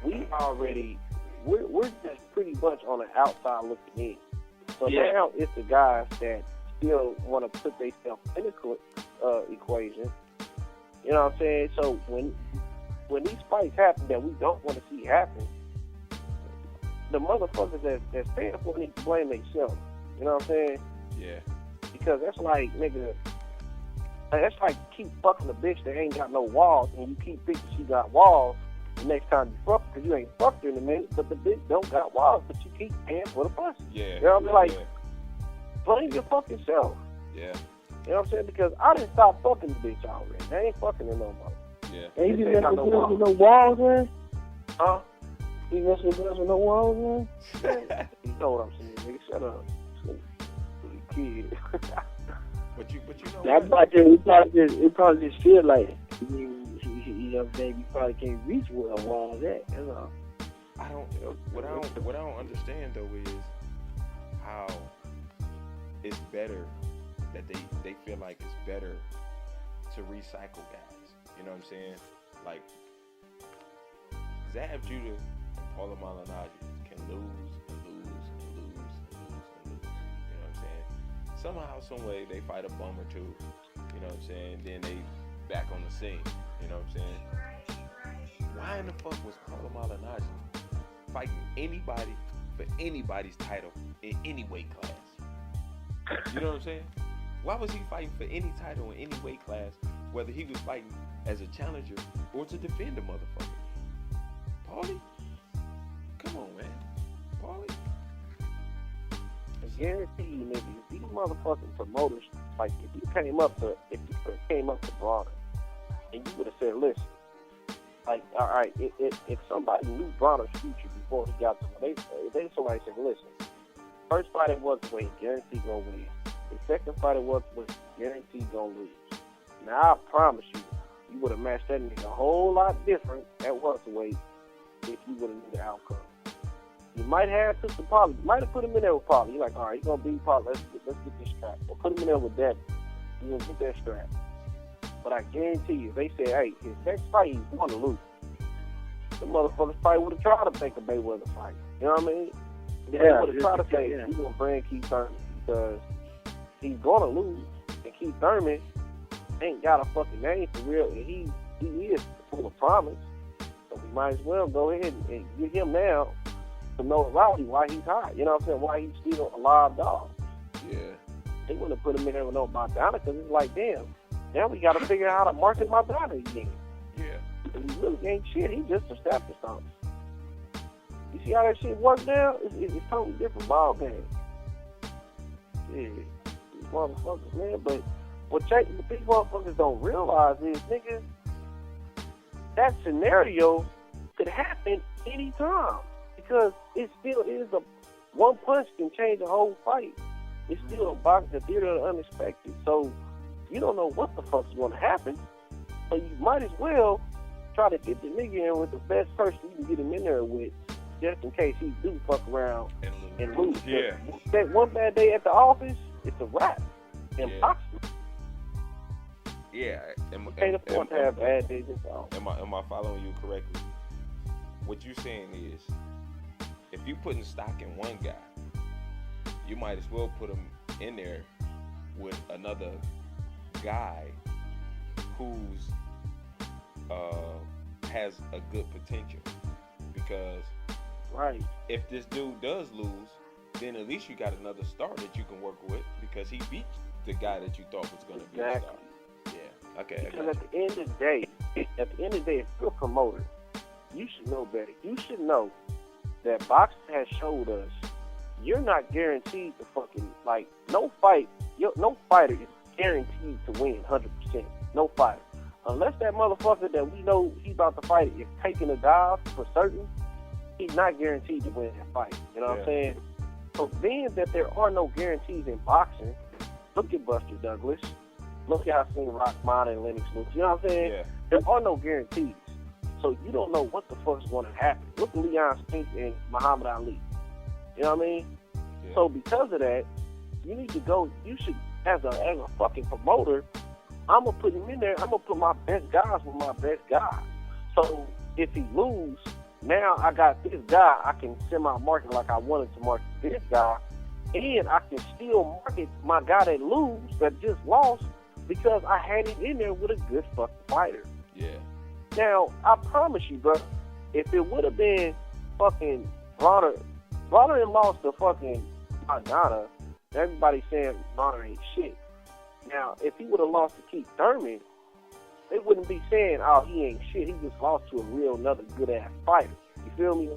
we already we're just pretty much on the outside looking in. So now it's the guys that still want to put themselves in the equation. You know what I'm saying? So when these fights happen that we don't want to see happen, the motherfuckers that's paying for it need to blame themselves. You know what I'm saying? yeah, Because that's like, nigga, that's like keep fucking a bitch that ain't got no walls, and you keep thinking she got walls the next time you fuck her, because you ain't fucked her in a minute, but the bitch don't got walls, but you keep paying for the pussy. yeah. You know what I mean? Like, yeah, blame your fucking self. yeah, You know what I'm saying? Because I didn't stop fucking the bitch already. I ain't fucking her no more. yeah. And you They just got mess no with girls with no walls, man? Huh? You mess with girls with no walls, man? You know what I'm saying, nigga. Shut up. Kid. But you know That what? it probably just feel like, you know what I'm saying, you probably can't reach where a wall's at. That's all. I don't. What I don't understand though is how it's better that they feel like it's better to recycle guys. You know what I'm saying? Like Zab Judah and Paula Malignaggi can lose and lose and lose and lose and lose. You know what I'm saying? Somehow, some way, they fight a bum or two. You know what I'm saying? Then they back on the scene. You know what I'm saying? Why in the fuck was Paula Malignaggi fighting anybody for anybody's title in any weight class? You know what I'm saying? Why was he fighting for any title in any weight class, whether he was fighting as a challenger or to defend a motherfucker? Paulie? Come on, man. Paulie? I guarantee you, nigga, if these motherfucking promoters, like, if you came up to Bronner, and you would have said, listen, like, all right, if somebody knew Bronner's future before he got to him, they somebody said, listen, first fight it was weight, guaranteed gonna win. The second fight it was guaranteed gonna lose. Now I promise you, you would have matched that nigga a whole lot different at welterweight if you would have knew the outcome. You might have Sister Polly. You might have put him in there with Polly. You're like, all right, he's gonna beat Polly. Let's get this strap. Or put him in there with Devin. He's gonna get that strap. But I guarantee you, if they said, hey, his next fight he's going to lose, the motherfuckers probably would have tried to make a Mayweather fight. You know what I mean? They would have tried to say, he's gonna bring Keith Thurman because he's gonna lose, and Keith Thurman ain't got a fucking name for real, and he is full of promise. So we might as well go ahead and get him now to notoriety why he's hot. You know what I'm saying? Why he's still a live dog. Yeah. They wouldn't have put him in there with no Madonna because it's like, damn, now we got to figure out how to market Madonna again. Yeah. And he really ain't shit. He just established something. You see how that shit works now? It's totally different ball game. Yeah, these motherfuckers, man. But what these motherfuckers don't realize is, nigga, that scenario could happen anytime because it still is one punch can change a whole fight. It's still a box, the theater of the unexpected. So you don't know what the fuck's going to happen. So you might as well try to get the nigga in with the best person you can get him in there with, just in case he do fuck around and lose. Yeah. That one bad day at the office, it's a wrap. Impossible. Yeah. Can't afford to have bad days at the office. Am I following you correctly? What you're saying is, if you putting stock in one guy, you might as well put him in there with another guy who's has a good potential, because Right. if this dude does lose, then at least you got another star that you can work with, because he beat the guy that you thought was going to be a Exactly. star. Yeah. Okay. Because at the end of the day, if you're a promoter, you should know better. You should know that boxing has showed us you're not guaranteed to fucking, like, no fighter is guaranteed to win 100%. No fighter. Unless that motherfucker that we know he's about to fight is taking a dive for certain, he's not guaranteed to win that fight. You know what I'm saying? So being that there are no guarantees in boxing, look at Buster Douglas. Look at how I seen Rockman and Lennox Lewis. You know what I'm saying? Yeah. There are no guarantees. So you don't know what the fuck's going to happen. Look at Leon Spinks and Muhammad Ali. You know what I mean? Yeah. So because of that, you need to go. You should, as a fucking promoter, I'm gonna put him in there. I'm gonna put my best guys with my best guys. So if he lose, now I got this guy. I can semi-market like I wanted to market this guy, and I can still market my guy that that just lost, because I had him in there with a good fucking fighter. Yeah. Now, I promise you, bro, if it would have been fucking Bronner lost to fucking Madonna, everybody saying Bronner ain't shit. Now, if he would have lost to Keith Thurman, they wouldn't be saying, oh, he ain't shit. He just lost to a real, another good-ass fighter. You feel me?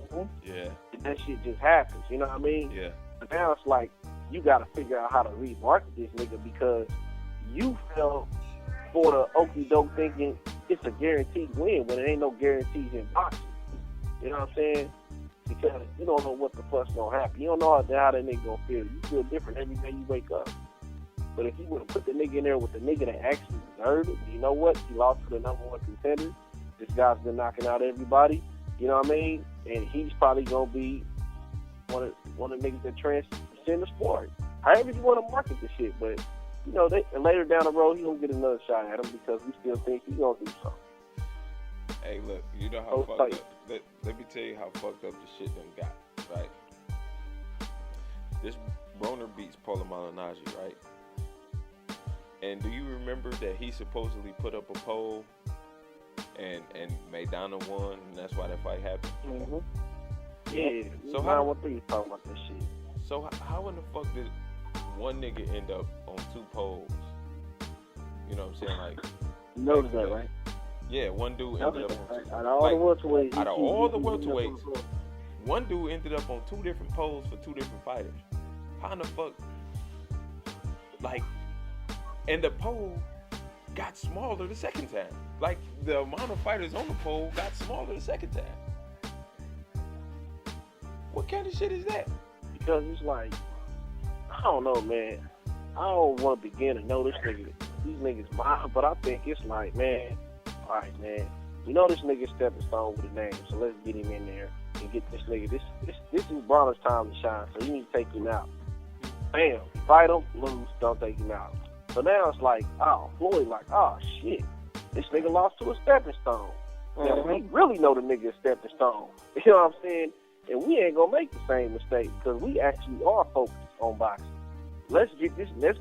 Yeah. That shit just happens, you know what I mean? Yeah. But now it's like, you got to figure out how to remarket this nigga, because you fell for the okie doke thinking it's a guaranteed win when it ain't no guarantees in boxing. You know what I'm saying? Because you don't know what the fuck's gonna happen. You don't know how that nigga gonna feel. You feel different every day you wake up. But if you would have put the nigga in there with the nigga that actually deserved it, you know what? He lost to the number one contender. This guy's been knocking out everybody. You know what I mean? And he's probably gonna be one of the niggas that transcend the sport. However you want to market the shit, but you know, later down the road, he gonna get another shot at him, because we still think he gonna do something. Hey, look, you know how fucked up. Let me tell you how fucked up the shit done got, right? This Broner beats Paulo Malignaggi, right? And do you remember that he supposedly put up a poll and Maidana won, and that's why that fight happened? Mm-hmm. Yeah. So how you talking about this shit? So how in the fuck did one nigga end up on two polls? You know what I'm saying? Like, you notice that, right? Yeah, one dude ended up on two. Out of all the welterweights, out of all the welterweights, one dude ended up on two different polls for two different fighters. How in the fuck? Like, and the poll got smaller the second time. Like, the amount of fighters on the poll got smaller the second time. What kind of shit is that? Because it's like, I don't know, man. I don't want to begin to know these niggas mine, but I think it's like, man, all right, man. You know this nigga stepping stone with a name, so let's get him in there and get this nigga. This is Bronner's time to shine, so you need to take him out. Bam, fight him, lose, don't take him out. So now it's like, oh, Floyd, like, oh shit, this nigga lost to a stepping stone. Now we really know the nigga is stepping stone. You know what I'm saying? And we ain't gonna make the same mistake, because we actually are focused on boxing. Let's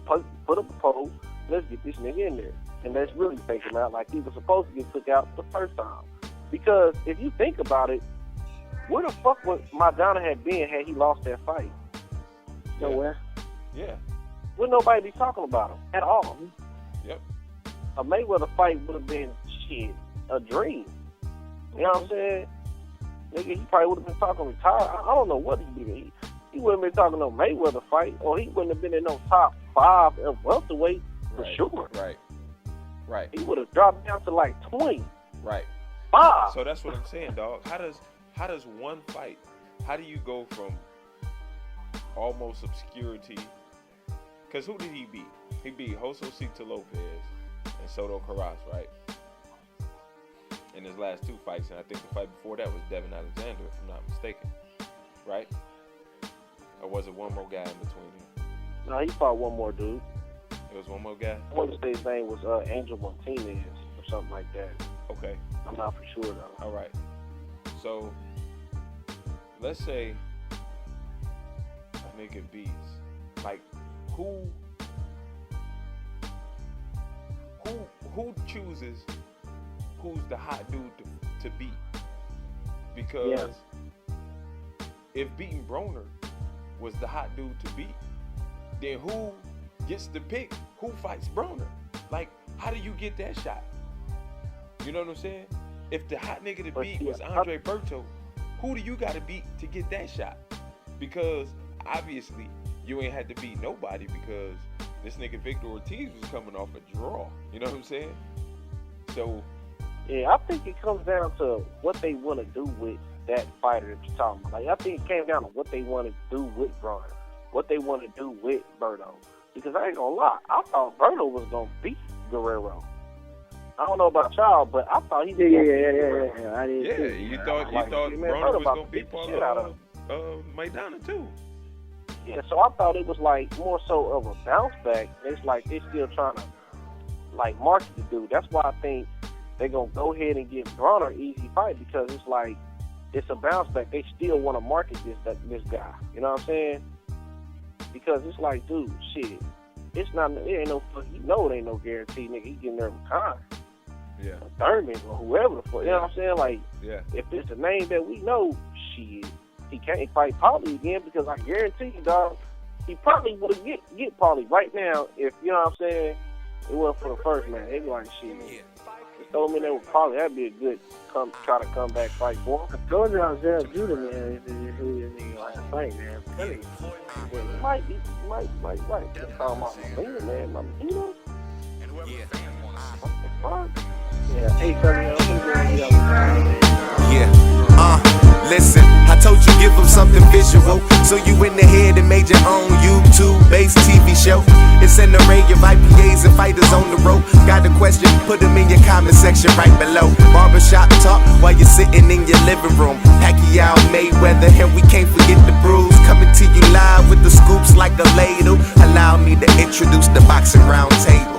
put up a poll. Let's get this nigga in there, and let's really take him out like he was supposed to get took out the first time. Because if you think about it, where the fuck would Maidana have been had he lost that fight? Nowhere. Yeah. Would nobody be talking about him at all? Yep. A Mayweather fight would have been a dream. You know what I'm saying? Nigga, he probably would have been talking retired. I don't know what he did. He wouldn't have been talking no Mayweather fight, or he wouldn't have been in no top 5 of welterweight for sure. Right. He would have dropped down to like 20. Right. 5. So that's what I'm saying, dog. How does one fight? How do you go from almost obscurity? Because who did he beat? He beat Josecito Lopez and Soto Carras, right? In his last two fights, and I think the fight before that was Devin Alexander, if I'm not mistaken, right? Or was it one more guy in between him? No, he fought one more dude. It was one more guy? I want to say his name was Angel Martinez or something like that. Okay. I'm not for sure, though. All right. So, let's say a nigga beats, like, who chooses who's the hot dude to beat? Because if beating Broner was the hot dude to beat, then who gets to pick who fights Broner? Like, how do you get that shot? You know what I'm saying? If the hot nigga to beat was Andre Berto, who do you got to beat to get that shot? Because obviously you ain't had to beat nobody because this nigga Victor Ortiz was coming off a draw. You know what I'm saying? So yeah, I think it comes down to what they want to do with that fighter that you're talking about. Like, I think it came down to what they want to do with Broner, what they want to do with Berto. Because I ain't gonna lie, I thought Berto was gonna beat Guerrero. I don't know about y'all, but I thought he was Yeah. I did. yeah, you thought Broner was gonna beat Paulo Maidana too. Yeah, so I thought it was like more so of a bounce back. It's like they're still trying to like market the dude. That's why I think they're gonna go ahead and give Broner an easy fight because it's like it's a bounce back. They still want to market this guy. You know what I'm saying? Because it's like, dude, shit. It ain't no fuck. You know it ain't no guarantee, nigga. He getting there with Khan. Yeah. Or Thurman or whoever the fuck. You know what I'm saying? Like, yeah. if it's a name that we know, shit, he can't fight Paulie again because I guarantee you, dog, he probably would get Paulie right now if, you know what I'm saying, it wasn't for the first man. They'd be like, shit, he told me that with Paulie, that'd be a good try to come back fight for him. I told you I was there, Judah, man. Who this nigga like to fight, man. He might be, might. Just talking about Molina, man. Molina? What the fuck? Yeah, hey, Sonny, listen, I told you give them something visual, so you in the head and made your own YouTube-based TV show. It's an array of IPAs and fighters on the road. Got a question, put them in your comment section right below. Barbershop talk while you're sitting in your living room. Pacquiao, Mayweather, and we can't forget the brews. Coming to you live with the scoops like a ladle. Allow me to introduce the Boxing Round Table.